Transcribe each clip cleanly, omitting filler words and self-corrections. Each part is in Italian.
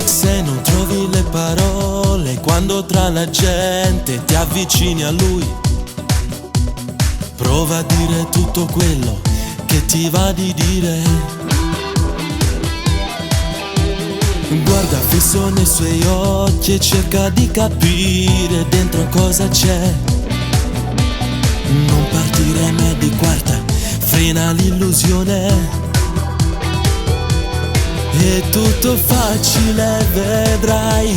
Se non trovi le parole quando tra la gente ti avvicini a lui, prova a dire tutto quello che ti va di dire. Guarda fisso nei suoi occhi e cerca di capire dentro cosa c'è. Non partire mai di quarta, frena l'illusione. È tutto facile, vedrai,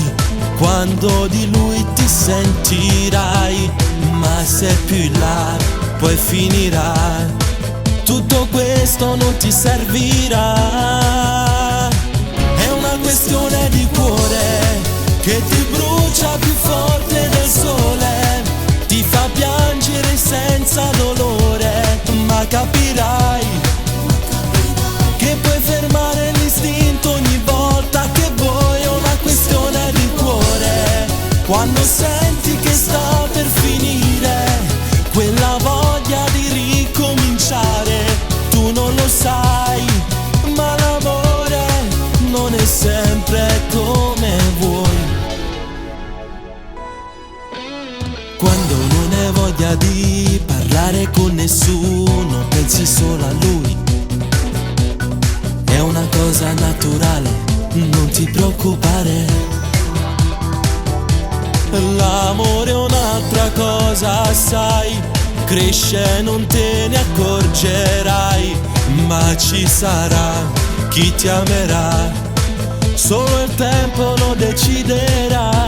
quando di lui ti sentirai. Ma se più in là poi finirà, tutto questo non ti servirà. È una questione di cuore che ti brucia più forte del sole, ti fa piangere senza dolore, ma capirai che puoi fermare l'istinto ogni volta che vuoi. È una questione di cuore, quando senti che sta per finire, quella voglia di ricominciare. Tu non lo sai, ma l'amore non è sempre come vuoi. Quando non hai voglia di parlare con nessuno, pensi solo a lui. È una cosa naturale, non ti preoccupare. L'amore è un'altra cosa, sai, cresce, non te ne accorgerai, ma ci sarà chi ti amerà, solo il tempo lo deciderà.